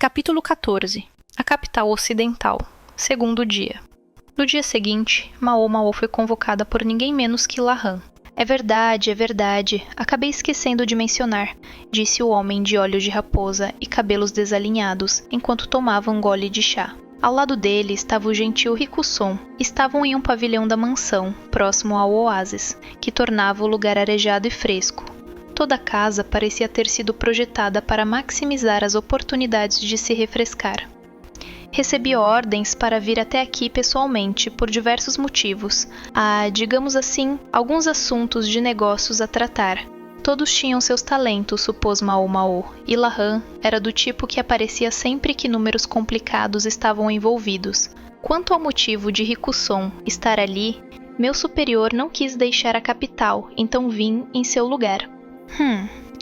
Capítulo 14. A capital ocidental. Segundo dia. No dia seguinte, Mao foi convocada por ninguém menos que Lahan. É verdade. Acabei esquecendo de mencionar, disse o homem de olhos de raposa e cabelos desalinhados, enquanto tomava um gole de chá. Ao lado dele estava o gentil Rikusson. Estavam em um pavilhão da mansão, próximo ao oásis, que tornava o lugar arejado e fresco. Toda a casa parecia ter sido projetada para maximizar as oportunidades de se refrescar. Recebi ordens para vir até aqui pessoalmente por diversos motivos. Digamos assim, alguns assuntos de negócios a tratar. Todos tinham seus talentos, supôs Mao, e Lahan era do tipo que aparecia sempre que números complicados estavam envolvidos. Quanto ao motivo de Rikusson estar ali, meu superior não quis deixar a capital, então vim em seu lugar.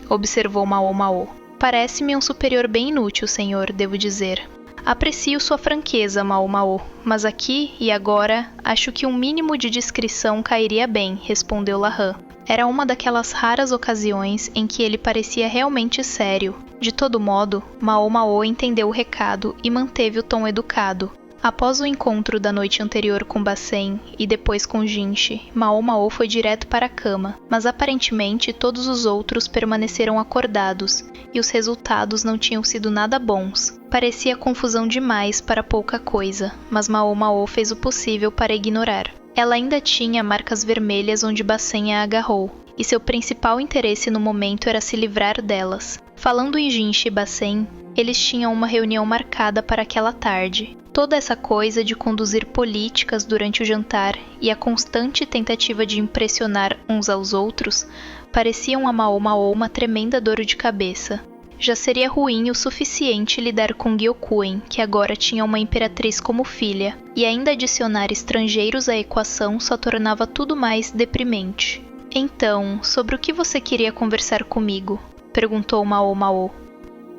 Observou Mao. Parece-me um superior bem inútil, senhor, devo dizer. Aprecio sua franqueza, Mao, mas aqui e agora acho que um mínimo de discrição cairia bem, respondeu Lahan. Era uma daquelas raras ocasiões em que ele parecia realmente sério. De todo modo, Mao entendeu o recado e manteve o tom educado. Após o encontro da noite anterior com Bacen e depois com Jinshi, Mao foi direto para a cama, mas aparentemente todos os outros permaneceram acordados, e os resultados não tinham sido nada bons. Parecia confusão demais para pouca coisa, mas Mao fez o possível para ignorar. Ela ainda tinha marcas vermelhas onde Bacen a agarrou, e seu principal interesse no momento era se livrar delas. Falando em Jinshi e Bacen, eles tinham uma reunião marcada para aquela tarde. Toda essa coisa de conduzir políticas durante o jantar e a constante tentativa de impressionar uns aos outros pareciam a Mao uma tremenda dor de cabeça. Já seria ruim o suficiente lidar com Gyokuen, que agora tinha uma imperatriz como filha, e ainda adicionar estrangeiros à equação só tornava tudo mais deprimente. Então, sobre o que você queria conversar comigo? Perguntou Mao.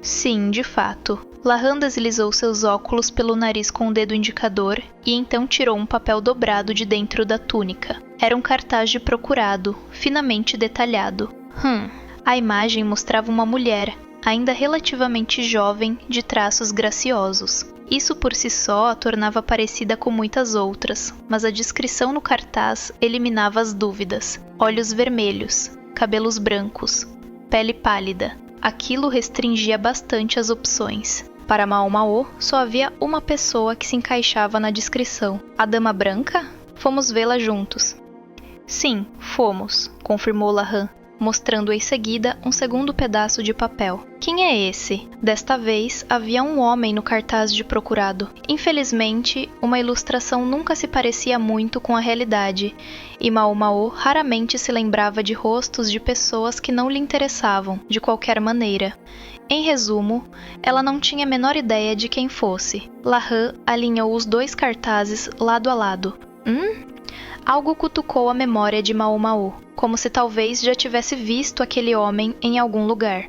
Sim, de fato. Lahan deslizou seus óculos pelo nariz com o dedo indicador e então tirou um papel dobrado de dentro da túnica. Era um cartaz de procurado, finamente detalhado. A imagem mostrava uma mulher, ainda relativamente jovem, de traços graciosos. Isso por si só a tornava parecida com muitas outras, mas a descrição no cartaz eliminava as dúvidas. Olhos vermelhos, cabelos brancos, pele pálida. Aquilo restringia bastante as opções. Para Mao, só havia uma pessoa que se encaixava na descrição. A Dama Branca? Fomos vê-la juntos. Sim, fomos, confirmou Lahan, mostrando em seguida um segundo pedaço de papel. Quem é esse? Desta vez, havia um homem no cartaz de procurado. Infelizmente, uma ilustração nunca se parecia muito com a realidade, e Mao raramente se lembrava de rostos de pessoas que não lhe interessavam, de qualquer maneira. Em resumo, ela não tinha a menor ideia de quem fosse. Lahan alinhou os dois cartazes lado a lado. Algo cutucou a memória de Mao, como se talvez já tivesse visto aquele homem em algum lugar.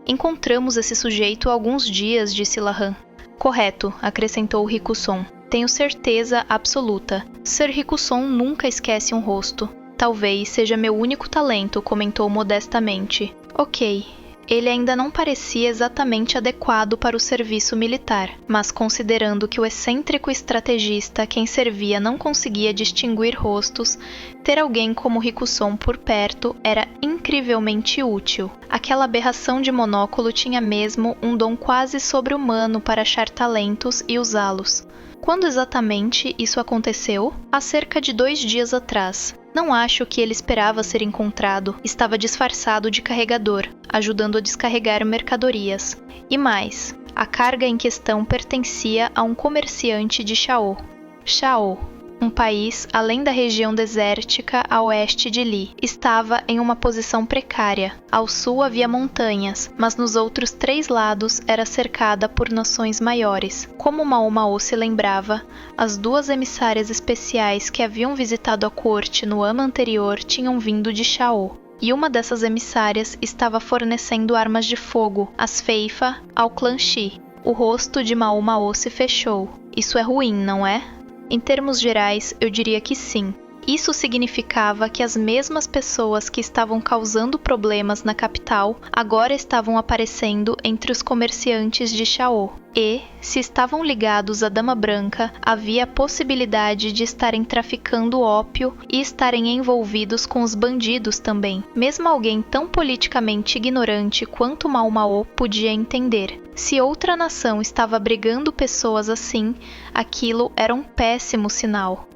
Encontramos esse sujeito há alguns dias, disse Lahan. Correto, acrescentou Rikusson. Tenho certeza absoluta. Sir Rikusson nunca esquece um rosto. Talvez seja meu único talento, comentou modestamente. Ok. Ele ainda não parecia exatamente adequado para o serviço militar, mas considerando que o excêntrico estrategista a quem servia não conseguia distinguir rostos, ter alguém como Rikusson por perto era incrivelmente útil. Aquela aberração de monóculo tinha mesmo um dom quase sobre-humano para achar talentos e usá-los. Quando exatamente isso aconteceu? Há cerca de 2 dias atrás. Não acho que ele esperava ser encontrado. Estava disfarçado de carregador, ajudando a descarregar mercadorias. E mais, a carga em questão pertencia a um comerciante de Chao. Chao, um país além da região desértica a oeste de Li, estava em uma posição precária. Ao sul havia montanhas, mas nos outros 3 lados era cercada por nações maiores. Como Mao se lembrava, as 2 emissárias especiais que haviam visitado a corte no ano anterior tinham vindo de Chao. E uma dessas emissárias estava fornecendo armas de fogo, as Feifa, ao clã Shi. O rosto de Mao se fechou. Isso é ruim, não é? Em termos gerais, eu diria que sim. Isso significava que as mesmas pessoas que estavam causando problemas na capital agora estavam aparecendo entre os comerciantes de Chao. E, se estavam ligados à Dama Branca, havia a possibilidade de estarem traficando ópio e estarem envolvidos com os bandidos também. Mesmo alguém tão politicamente ignorante quanto Mao Mao podia entender. Se outra nação estava abrigando pessoas assim, aquilo era um péssimo sinal.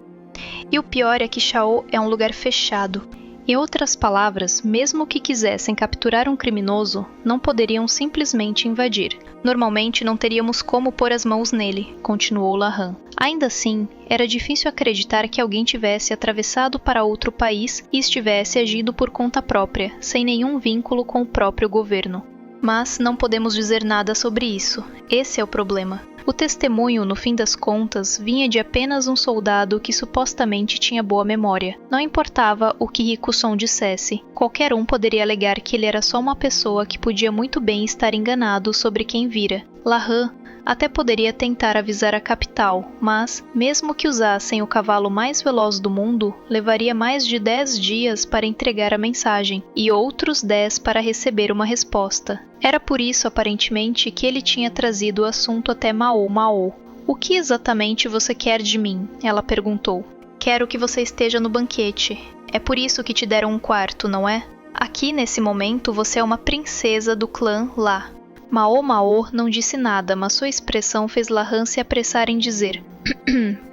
E o pior é que Chao é um lugar fechado. Em outras palavras, mesmo que quisessem capturar um criminoso, não poderiam simplesmente invadir. Normalmente não teríamos como pôr as mãos nele, continuou Lahan. Ainda assim, era difícil acreditar que alguém tivesse atravessado para outro país e estivesse agindo por conta própria, sem nenhum vínculo com o próprio governo. Mas não podemos dizer nada sobre isso. Esse é o problema. O testemunho, no fim das contas, vinha de apenas um soldado que supostamente tinha boa memória. Não importava o que Rikuson dissesse, qualquer um poderia alegar que ele era só uma pessoa que podia muito bem estar enganado sobre quem vira. Lahan até poderia tentar avisar a capital, mas, mesmo que usassem o cavalo mais veloz do mundo, levaria mais de 10 dias para entregar a mensagem, e outros 10 para receber uma resposta. Era por isso, aparentemente, que ele tinha trazido o assunto até Mao Mao. "O que exatamente você quer de mim?" ela perguntou. "Quero que você esteja no banquete. É por isso que te deram um quarto, não é? Aqui, nesse momento, você é uma princesa do clã lá." Mao Mao não disse nada, mas sua expressão fez Lahan se apressar em dizer: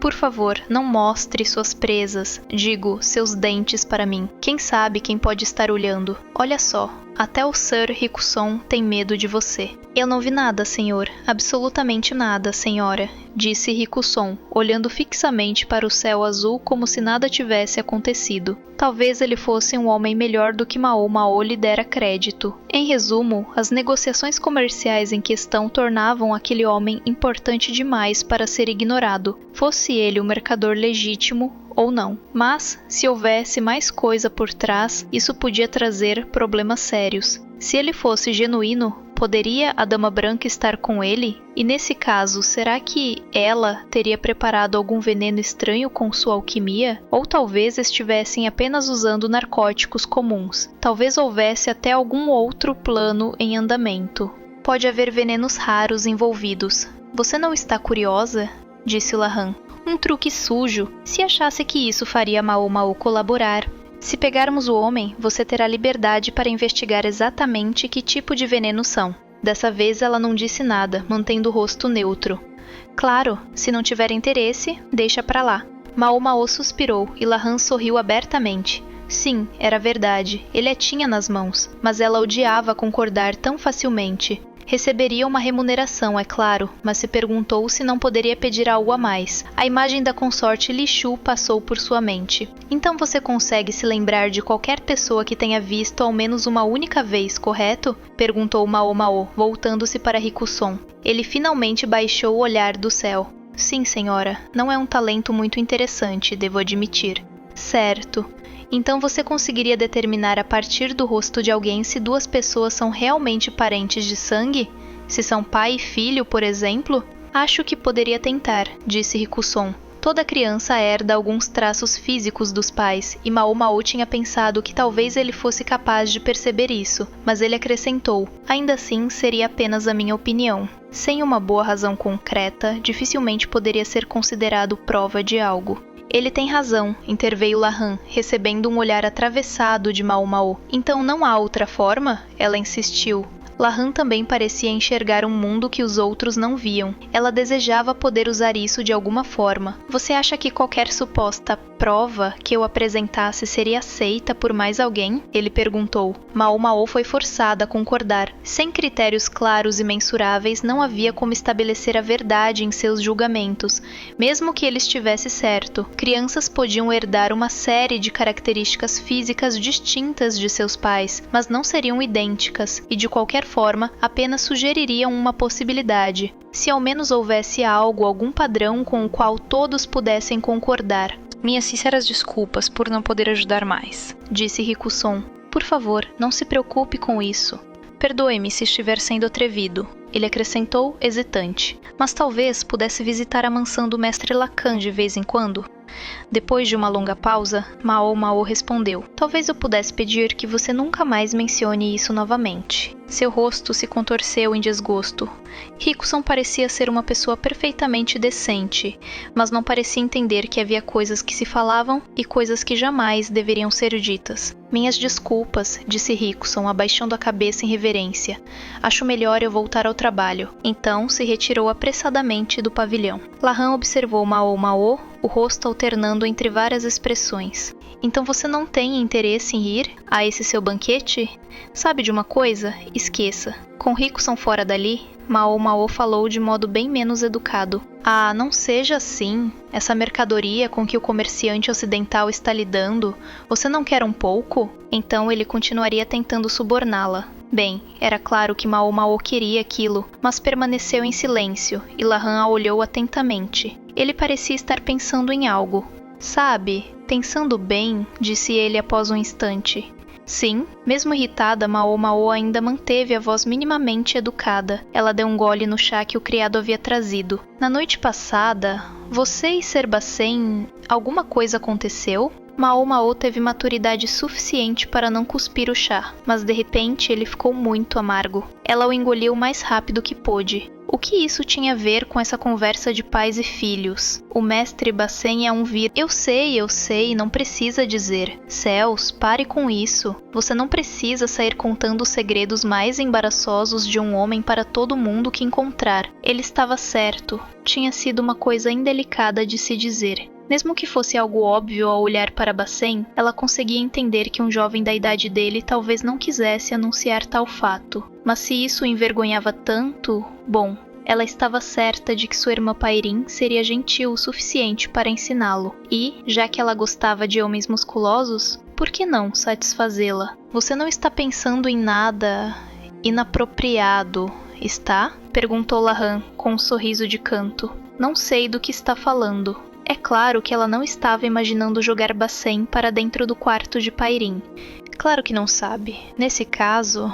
"Por favor, não mostre suas presas, digo, seus dentes para mim. Quem sabe quem pode estar olhando? Olha só, até o Sir Rikuson tem medo de você." "Eu não vi nada, senhor. Absolutamente nada, senhora," disse Rikuson, olhando fixamente para o céu azul como se nada tivesse acontecido. Talvez ele fosse um homem melhor do que Mao Mao lhe dera crédito. Em resumo, as negociações comerciais em questão tornavam aquele homem importante demais para ser ignorado, fosse ele um mercador legítimo ou não. Mas, se houvesse mais coisa por trás, isso podia trazer problemas sérios. Se ele fosse genuíno, poderia a Dama Branca estar com ele? E nesse caso, será que ela teria preparado algum veneno estranho com sua alquimia? Ou talvez estivessem apenas usando narcóticos comuns. Talvez houvesse até algum outro plano em andamento. Pode haver venenos raros envolvidos. "Você não está curiosa?" disse Lahan. "Um truque sujo. Se achasse que isso faria Mao Mao colaborar. Se pegarmos o homem, você terá liberdade para investigar exatamente que tipo de veneno são." Dessa vez ela não disse nada, mantendo o rosto neutro. "Claro, se não tiver interesse, deixa pra lá." Mao Mao suspirou e Lahan sorriu abertamente. Sim, era verdade, ele a tinha nas mãos, mas ela odiava concordar tão facilmente. Receberia uma remuneração, é claro, mas se perguntou se não poderia pedir algo a mais. A imagem da consorte Li Shu passou por sua mente. "Então você consegue se lembrar de qualquer pessoa que tenha visto ao menos uma única vez, correto?" perguntou Mao Mao, voltando-se para Rikuson. Ele finalmente baixou o olhar do céu. "Sim, senhora. Não é um talento muito interessante, devo admitir." "Certo. Então você conseguiria determinar a partir do rosto de alguém se duas pessoas são realmente parentes de sangue? Se são pai e filho, por exemplo?" "Acho que poderia tentar," disse Rikuson. Toda criança herda alguns traços físicos dos pais, e Mao Mao tinha pensado que talvez ele fosse capaz de perceber isso, mas ele acrescentou: "Ainda assim, seria apenas a minha opinião. Sem uma boa razão concreta, dificilmente poderia ser considerado prova de algo." "Ele tem razão," interveio Lahan, recebendo um olhar atravessado de Mao Mao. "Então não há outra forma?" ela insistiu. Lahan também parecia enxergar um mundo que os outros não viam. Ela desejava poder usar isso de alguma forma. "Você acha que qualquer suposta prova que eu apresentasse seria aceita por mais alguém?" ele perguntou. Mao Mao foi forçada a concordar. Sem critérios claros e mensuráveis, não havia como estabelecer a verdade em seus julgamentos, mesmo que ele estivesse certo. Crianças podiam herdar uma série de características físicas distintas de seus pais, mas não seriam idênticas, e de qualquer forma, apenas sugeririam uma possibilidade. Se ao menos houvesse algum padrão com o qual todos pudessem concordar. "Minhas sinceras desculpas por não poder ajudar mais," disse Rikuson. "Por favor, não se preocupe com isso. Perdoe-me se estiver sendo atrevido." ele acrescentou, hesitante. Mas talvez pudesse visitar a mansão do mestre Lacan de vez em quando? Depois de uma longa pausa, Mao respondeu. Talvez eu pudesse pedir que você nunca mais mencione isso novamente. Seu rosto se contorceu em desgosto. Rickson parecia ser uma pessoa perfeitamente decente, mas não parecia entender que havia coisas que se falavam e coisas que jamais deveriam ser ditas. Minhas desculpas, disse Rickson, abaixando a cabeça em reverência. Acho melhor eu voltar ao trabalho. Então se retirou apressadamente do pavilhão. Lahan observou Mao, o rosto alternando entre várias expressões. Então você não tem interesse em ir a esse seu banquete? Sabe de uma coisa? Esqueça. Com Rickson fora dali, Mao falou de modo bem menos educado. Ah, não seja assim. Essa mercadoria com que o comerciante ocidental está lidando, você não quer um pouco? Então ele continuaria tentando suborná-la. Bem, era claro que Mao queria aquilo, mas permaneceu em silêncio, e Lahan a olhou atentamente. Ele parecia estar pensando em algo. Sabe, pensando bem, disse ele após um instante. Sim, mesmo irritada, Mao ainda manteve a voz minimamente educada. Ela deu um gole no chá que o criado havia trazido. Na noite passada, você e Serbacen, alguma coisa aconteceu? Mao teve maturidade suficiente para não cuspir o chá, mas de repente ele ficou muito amargo. Ela o engoliu o mais rápido que pôde. O que isso tinha a ver com essa conversa de pais e filhos? O mestre Bacen é um vir. Eu sei, não precisa dizer. Céus, pare com isso. Você não precisa sair contando os segredos mais embaraçosos de um homem para todo mundo que encontrar. Ele estava certo. Tinha sido uma coisa indelicada de se dizer. Mesmo que fosse algo óbvio ao olhar para Bacen, ela conseguia entender que um jovem da idade dele talvez não quisesse anunciar tal fato. Mas se isso o envergonhava tanto, bom, ela estava certa de que sua irmã Pairin seria gentil o suficiente para ensiná-lo. E, já que ela gostava de homens musculosos, por que não satisfazê-la? Você não está pensando em nada inapropriado, está? Perguntou Lahan com um sorriso de canto. Não sei do que está falando. É claro que ela não estava imaginando jogar Bacen para dentro do quarto de Pairin. Claro que não sabe. Nesse caso...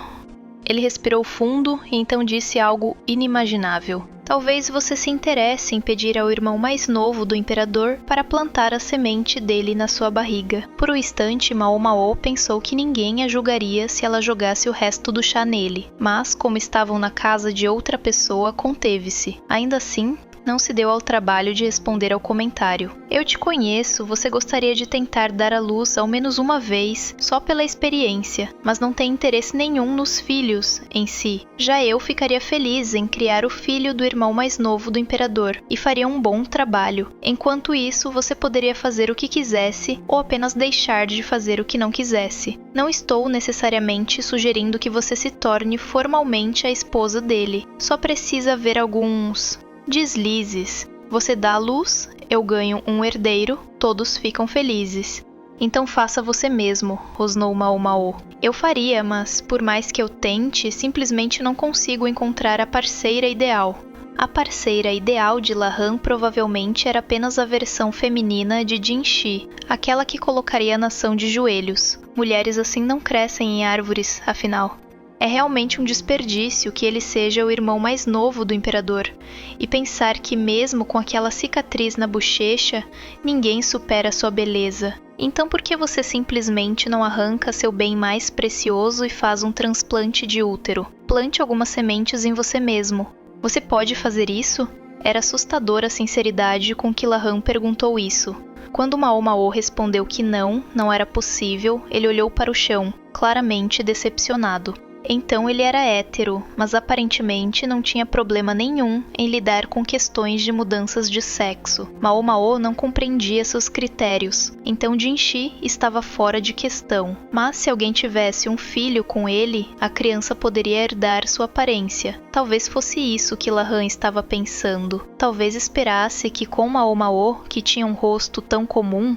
Ele respirou fundo e então disse algo inimaginável. Talvez você se interesse em pedir ao irmão mais novo do imperador para plantar a semente dele na sua barriga. Por um instante, Mao pensou que ninguém a julgaria se ela jogasse o resto do chá nele. Mas, como estavam na casa de outra pessoa, conteve-se. Ainda assim, não se deu ao trabalho de responder ao comentário. Eu te conheço, você gostaria de tentar dar à luz ao menos uma vez, só pela experiência, mas não tem interesse nenhum nos filhos em si. Já eu ficaria feliz em criar o filho do irmão mais novo do imperador, e faria um bom trabalho. Enquanto isso, você poderia fazer o que quisesse, ou apenas deixar de fazer o que não quisesse. Não estou necessariamente sugerindo que você se torne formalmente a esposa dele. Só precisa haver alguns deslizes. Você dá a luz, eu ganho um herdeiro, todos ficam felizes. Então faça você mesmo, rosnou Mao. Eu faria, mas por mais que eu tente, simplesmente não consigo encontrar a parceira ideal. A parceira ideal de Lahan provavelmente era apenas a versão feminina de Jinshi, aquela que colocaria a nação de joelhos. Mulheres assim não crescem em árvores, afinal. É realmente um desperdício que ele seja o irmão mais novo do imperador, e pensar que mesmo com aquela cicatriz na bochecha, ninguém supera sua beleza. Então por que você simplesmente não arranca seu bem mais precioso e faz um transplante de útero? Plante algumas sementes em você mesmo. Você pode fazer isso? Era assustadora a sinceridade com que Lahan perguntou isso. Quando Mao respondeu que não era possível, ele olhou para o chão, claramente decepcionado. Então ele era hétero, mas aparentemente não tinha problema nenhum em lidar com questões de mudanças de sexo. Mao não compreendia seus critérios, então Jinshi estava fora de questão. Mas se alguém tivesse um filho com ele, a criança poderia herdar sua aparência. Talvez fosse isso que Lahan estava pensando. Talvez esperasse que com Mao, que tinha um rosto tão comum,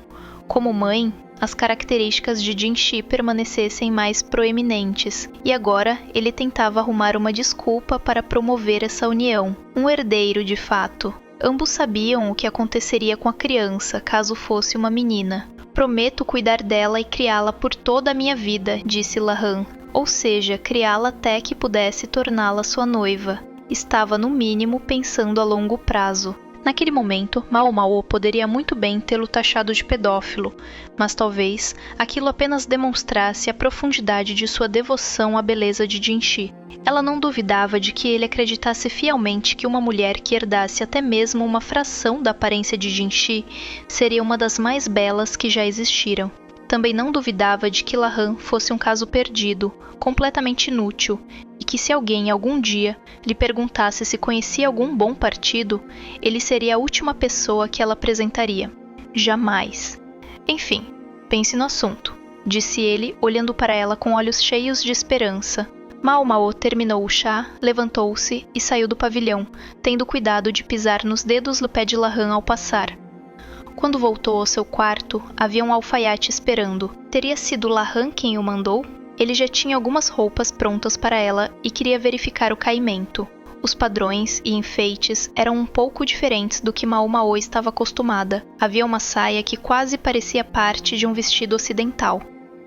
como mãe, as características de Jinshi permanecessem mais proeminentes, e agora ele tentava arrumar uma desculpa para promover essa união. Um herdeiro, de fato. Ambos sabiam o que aconteceria com a criança, caso fosse uma menina. Prometo cuidar dela e criá-la por toda a minha vida, disse Lahan. Ou seja, criá-la até que pudesse torná-la sua noiva. estava no mínimo pensando a longo prazo. Naquele momento, Mao Mao poderia muito bem tê-lo taxado de pedófilo, mas talvez aquilo apenas demonstrasse a profundidade de sua devoção à beleza de Jinxi. Ela não duvidava de que ele acreditasse fielmente que uma mulher que herdasse até mesmo uma fração da aparência de Jinxi seria uma das mais belas que já existiram. Também não duvidava de que Lahan fosse um caso perdido, completamente inútil, e que se alguém algum dia lhe perguntasse se conhecia algum bom partido, ele seria a última pessoa que ela apresentaria. Jamais. Enfim, pense no assunto, disse ele, olhando para ela com olhos cheios de esperança. Mao Mao terminou o chá, levantou-se e saiu do pavilhão, tendo cuidado de pisar nos dedos do pé de Lahan ao passar. Quando voltou ao seu quarto, havia um alfaiate esperando. Teria sido Lahan quem o mandou? Ele já tinha algumas roupas prontas para ela e queria verificar o caimento. Os padrões e enfeites eram um pouco diferentes do que Mao Mao estava acostumada. Havia uma saia que quase parecia parte de um vestido ocidental.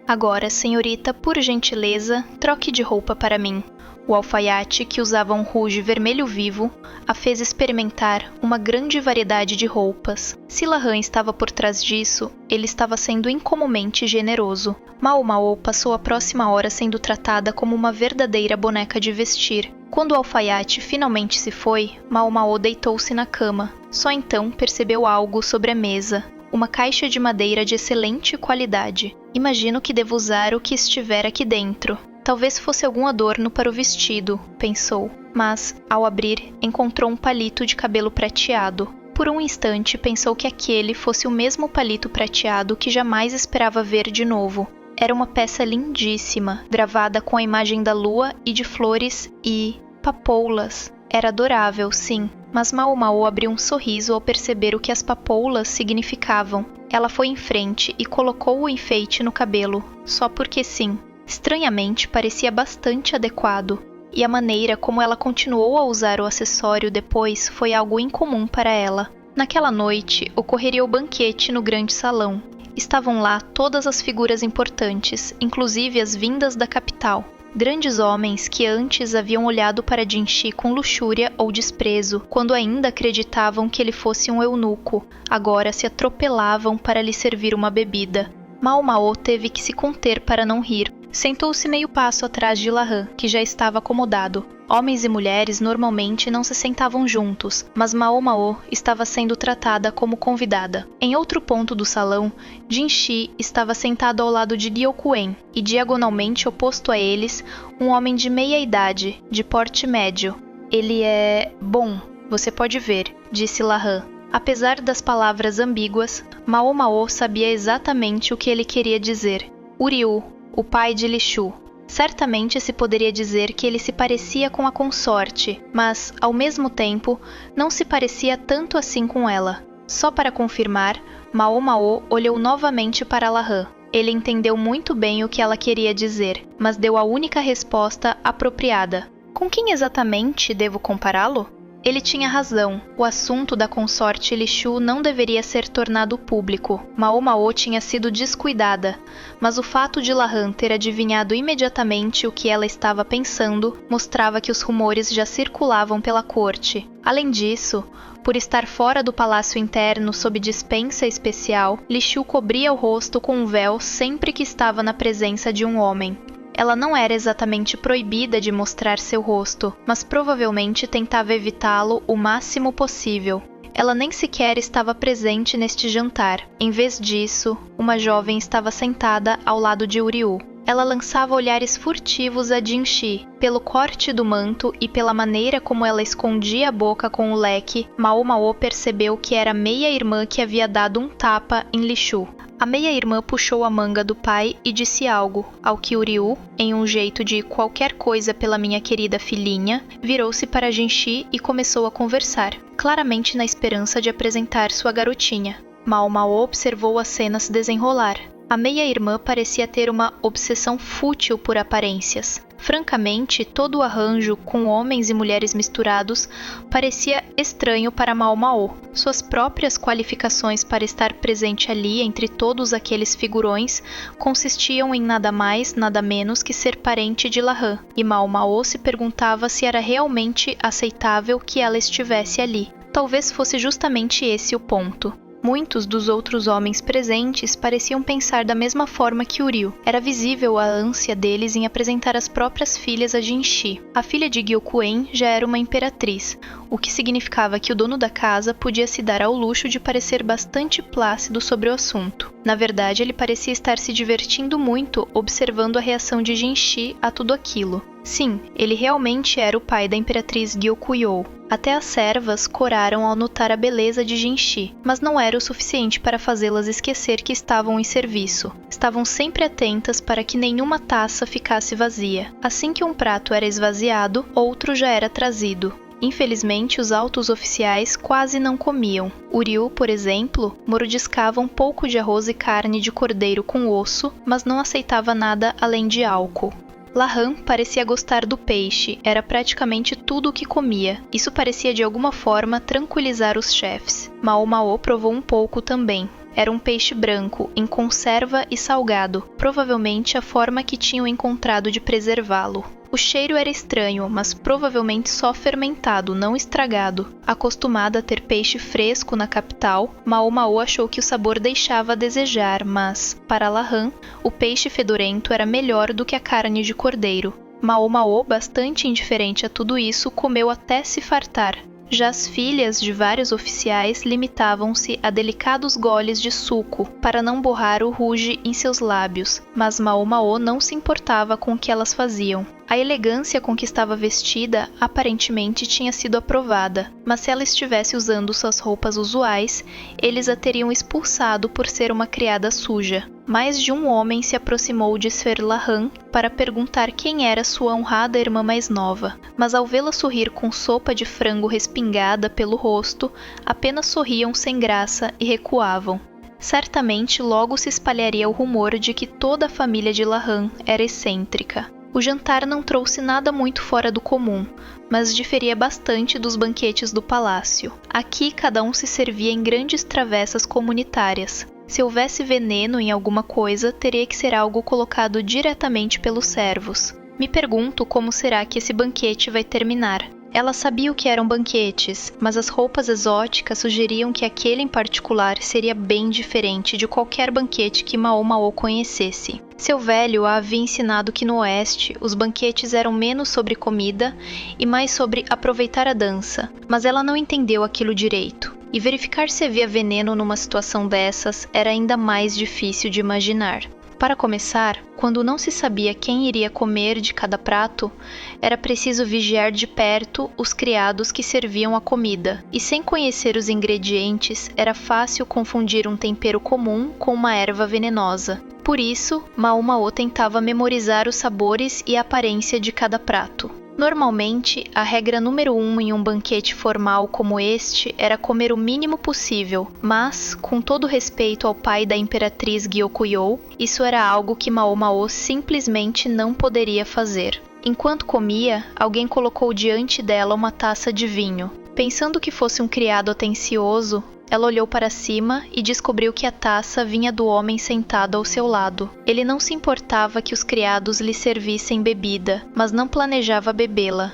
Agora, senhorita, por gentileza, troque de roupa para mim. O alfaiate, que usava um rouge vermelho vivo, a fez experimentar uma grande variedade de roupas. Se Lahan estava por trás disso, ele estava sendo incomumente generoso. Mao Mao passou a próxima hora sendo tratada como uma verdadeira boneca de vestir. Quando o alfaiate finalmente se foi, Mao Mao deitou-se na cama. Só então percebeu algo sobre a mesa. Uma caixa de madeira de excelente qualidade. Imagino que devo usar o que estiver aqui dentro. Talvez fosse algum adorno para o vestido, pensou, mas, ao abrir, encontrou um palito de cabelo prateado. Por um instante pensou que aquele fosse o mesmo palito prateado que jamais esperava ver de novo. Era uma peça lindíssima, gravada com a imagem da lua e de flores e papoulas. Era adorável, sim, mas Mao Mao abriu um sorriso ao perceber o que as papoulas significavam. Ela foi em frente e colocou o enfeite no cabelo, só porque sim. Estranhamente, parecia bastante adequado, e a maneira como ela continuou a usar o acessório depois foi algo incomum para ela. Naquela noite, ocorreria o banquete no grande salão. Estavam lá todas as figuras importantes, inclusive as vindas da capital. Grandes homens que antes haviam olhado para Jinxi com luxúria ou desprezo, quando ainda acreditavam que ele fosse um eunuco, agora se atropelavam para lhe servir uma bebida. Mao Mao teve que se conter para não rir. Sentou-se meio passo atrás de Lahan, que já estava acomodado. Homens e mulheres normalmente não se sentavam juntos, mas Mao Mao estava sendo tratada como convidada. Em outro ponto do salão, Jinxi estava sentado ao lado de Liu Quen, e diagonalmente oposto a eles, um homem de meia idade, de porte médio. Ele é... bom, você pode ver, disse Lahan. Apesar das palavras ambíguas, Mao Mao sabia exatamente o que ele queria dizer. Uriu, o pai de Lishu. Certamente se poderia dizer que ele se parecia com a consorte, mas, ao mesmo tempo, não se parecia tanto assim com ela. Só para confirmar, Mao Mao olhou novamente para Lahan. Ele entendeu muito bem o que ela queria dizer, mas deu a única resposta apropriada. Com quem exatamente devo compará-lo? Ele tinha razão, o assunto da consorte Lishu não deveria ser tornado público. Mao Mao tinha sido descuidada, mas o fato de Lahan ter adivinhado imediatamente o que ela estava pensando mostrava que os rumores já circulavam pela corte. Além disso, por estar fora do palácio interno sob dispensa especial, Lishu cobria o rosto com um véu sempre que estava na presença de um homem. Ela não era exatamente proibida de mostrar seu rosto, mas provavelmente tentava evitá-lo o máximo possível. Ela nem sequer estava presente neste jantar. Em vez disso, uma jovem estava sentada ao lado de Uriu. Ela lançava olhares furtivos a Jinxi. Pelo corte do manto e pela maneira como ela escondia a boca com o leque, Mao Mao percebeu que era a meia-irmã que havia dado um tapa em Lishu. A meia-irmã puxou a manga do pai e disse algo, ao que Uriu, em um jeito de qualquer coisa pela minha querida filhinha, virou-se para Jinxi e começou a conversar, claramente na esperança de apresentar sua garotinha. Mao Mao observou a cena se desenrolar. A meia-irmã parecia ter uma obsessão fútil por aparências. Francamente, todo o arranjo, com homens e mulheres misturados, parecia estranho para Mao Mao. Suas próprias qualificações para estar presente ali entre todos aqueles figurões consistiam em nada mais, nada menos que ser parente de Lahan, e Mao Mao se perguntava se era realmente aceitável que ela estivesse ali. Talvez fosse justamente esse o ponto. Muitos dos outros homens presentes pareciam pensar da mesma forma que Uriu. Era visível a ânsia deles em apresentar as próprias filhas a Jinshi. A filha de Gyokuen já era uma imperatriz, o que significava que o dono da casa podia se dar ao luxo de parecer bastante plácido sobre o assunto. Na verdade, ele parecia estar se divertindo muito observando a reação de Jinshi a tudo aquilo. Sim, ele realmente era o pai da imperatriz Gyokuyou. Até as servas coraram ao notar a beleza de Jinshi, mas não era o suficiente para fazê-las esquecer que estavam em serviço. Estavam sempre atentas para que nenhuma taça ficasse vazia. Assim que um prato era esvaziado, outro já era trazido. Infelizmente, os altos oficiais quase não comiam. Uriu, por exemplo, mordiscava um pouco de arroz e carne de cordeiro com osso, mas não aceitava nada além de álcool. Lahan parecia gostar do peixe, era praticamente tudo o que comia. Isso parecia de alguma forma tranquilizar os chefes. Mao Mao provou um pouco também. Era um peixe branco, em conserva e salgado, provavelmente a forma que tinham encontrado de preservá-lo. O cheiro era estranho, mas provavelmente só fermentado, não estragado. Acostumada a ter peixe fresco na capital, Mao Mao achou que o sabor deixava a desejar, mas, para Lahan, o peixe fedorento era melhor do que a carne de cordeiro. Mao Mao, bastante indiferente a tudo isso, comeu até se fartar. Já as filhas de vários oficiais limitavam-se a delicados goles de suco, para não borrar o ruge em seus lábios, mas Mao Mao não se importava com o que elas faziam. A elegância com que estava vestida aparentemente tinha sido aprovada, mas se ela estivesse usando suas roupas usuais, eles a teriam expulsado por ser uma criada suja. Mais de um homem se aproximou de Sverlahan para perguntar quem era sua honrada irmã mais nova, mas ao vê-la sorrir com sopa de frango respingada pelo rosto, apenas sorriam sem graça e recuavam. Certamente logo se espalharia o rumor de que toda a família de Lahan era excêntrica. O jantar não trouxe nada muito fora do comum, mas diferia bastante dos banquetes do palácio. Aqui cada um se servia em grandes travessas comunitárias. Se houvesse veneno em alguma coisa, teria que ser algo colocado diretamente pelos servos. Me pergunto como será que esse banquete vai terminar. Ela sabia o que eram banquetes, mas as roupas exóticas sugeriam que aquele em particular seria bem diferente de qualquer banquete que Mao Mao conhecesse. Seu velho a havia ensinado que no oeste os banquetes eram menos sobre comida e mais sobre aproveitar a dança, mas ela não entendeu aquilo direito. E verificar se havia veneno numa situação dessas era ainda mais difícil de imaginar. Para começar, quando não se sabia quem iria comer de cada prato, era preciso vigiar de perto os criados que serviam a comida, e sem conhecer os ingredientes, era fácil confundir um tempero comum com uma erva venenosa. Por isso, Mao Mao tentava memorizar os sabores e a aparência de cada prato. Normalmente, a regra número 1 em um banquete formal como este era comer o mínimo possível, mas, com todo respeito ao pai da imperatriz Gyokuyou, isso era algo que Mao Mao simplesmente não poderia fazer. Enquanto comia, alguém colocou diante dela uma taça de vinho. Pensando que fosse um criado atencioso, ela olhou para cima e descobriu que a taça vinha do homem sentado ao seu lado. Ele não se importava que os criados lhe servissem bebida, mas não planejava bebê-la.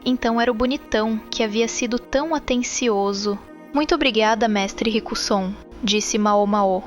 Então era o bonitão que havia sido tão atencioso. Muito obrigada, mestre Rikuson, disse Mao Mao.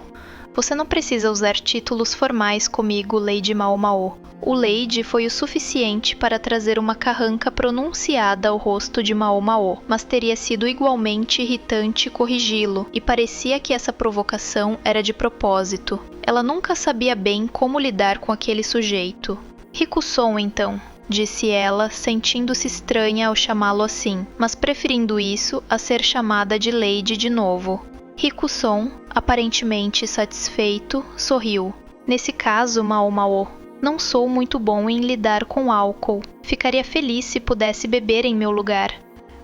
Você não precisa usar títulos formais comigo, Lady Mao Mao. O Lady foi o suficiente para trazer uma carranca pronunciada ao rosto de Mao Mao, mas teria sido igualmente irritante corrigi-lo, e parecia que essa provocação era de propósito. Ela nunca sabia bem como lidar com aquele sujeito. Rikuson, então, disse ela, sentindo-se estranha ao chamá-lo assim, mas preferindo isso a ser chamada de Lady de novo. Rikuson, aparentemente satisfeito, sorriu. Nesse caso, Mao Mao, não sou muito bom em lidar com álcool. Ficaria feliz se pudesse beber em meu lugar.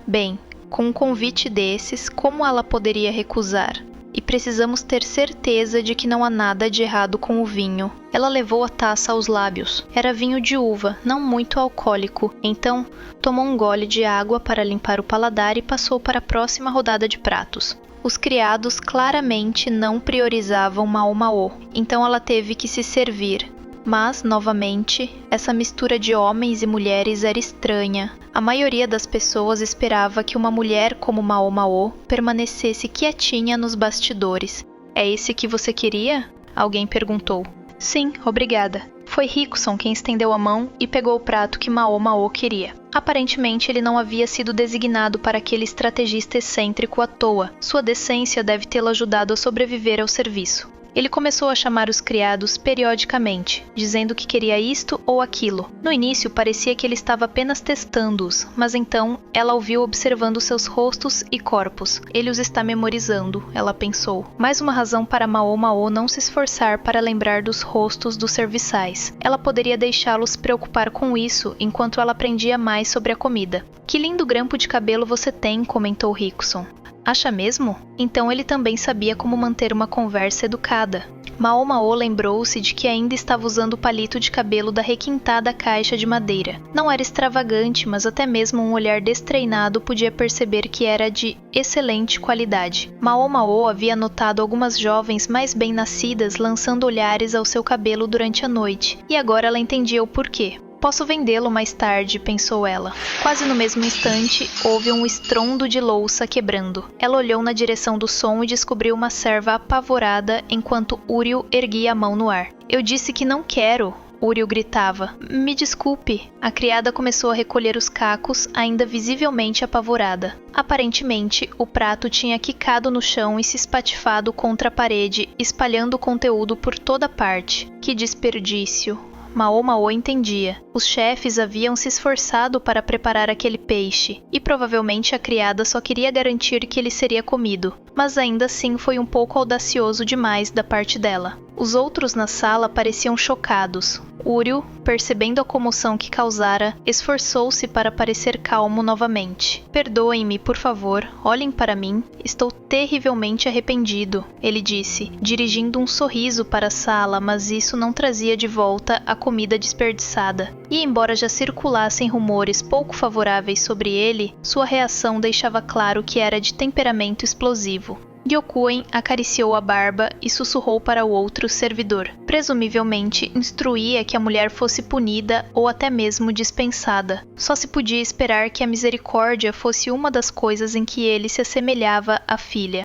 Bem, com um convite desses, como ela poderia recusar? E precisamos ter certeza de que não há nada de errado com o vinho. Ela levou a taça aos lábios. Era vinho de uva, não muito alcoólico. Então, tomou um gole de água para limpar o paladar e passou para a próxima rodada de pratos. Os criados claramente não priorizavam Mao-Mao, então ela teve que se servir. Mas, novamente, essa mistura de homens e mulheres era estranha. A maioria das pessoas esperava que uma mulher como Mao-Mao permanecesse quietinha nos bastidores. É esse que você queria? Alguém perguntou. Sim, obrigada. Foi Rickson quem estendeu a mão e pegou o prato que Mao-Mao queria. Aparentemente ele não havia sido designado para aquele estrategista excêntrico à toa. Sua decência deve tê-lo ajudado a sobreviver ao serviço. Ele começou a chamar os criados periodicamente, dizendo que queria isto ou aquilo. No início parecia que ele estava apenas testando-os, mas então ela ouviu observando seus rostos e corpos. Ele os está memorizando, ela pensou. Mais uma razão para Mao-Mao não se esforçar para lembrar dos rostos dos serviçais. Ela poderia deixá-los se preocupar com isso enquanto ela aprendia mais sobre a comida. Que lindo grampo de cabelo você tem, comentou Rickson. Acha mesmo? Então ele também sabia como manter uma conversa educada. Mao-Mao lembrou-se de que ainda estava usando o palito de cabelo da requintada caixa de madeira. Não era extravagante, mas até mesmo um olhar destreinado podia perceber que era de excelente qualidade. Mao-Mao havia notado algumas jovens mais bem nascidas lançando olhares ao seu cabelo durante a noite, e agora ela entendia o porquê. Posso vendê-lo mais tarde, pensou ela. Quase no mesmo instante, houve um estrondo de louça quebrando. Ela olhou na direção do som e descobriu uma serva apavorada enquanto Uriel erguia a mão no ar. Eu disse que não quero, Uriel gritava. Me desculpe. A criada começou a recolher os cacos, ainda visivelmente apavorada. Aparentemente, o prato tinha quicado no chão e se espatifado contra a parede, espalhando o conteúdo por toda parte. Que desperdício! Mao-Mao entendia. Os chefes haviam se esforçado para preparar aquele peixe, e provavelmente a criada só queria garantir que ele seria comido, mas ainda assim foi um pouco audacioso demais da parte dela. Os outros na sala pareciam chocados. Uriel, percebendo a comoção que causara, esforçou-se para parecer calmo novamente. Perdoem-me, por favor, olhem para mim. Estou terrivelmente arrependido, ele disse, dirigindo um sorriso para a sala, mas isso não trazia de volta a comida desperdiçada. E embora já circulassem rumores pouco favoráveis sobre ele, sua reação deixava claro que era de temperamento explosivo. Gyokuen acariciou a barba e sussurrou para o outro servidor. Presumivelmente, instruía que a mulher fosse punida ou até mesmo dispensada. Só se podia esperar que a misericórdia fosse uma das coisas em que ele se assemelhava à filha.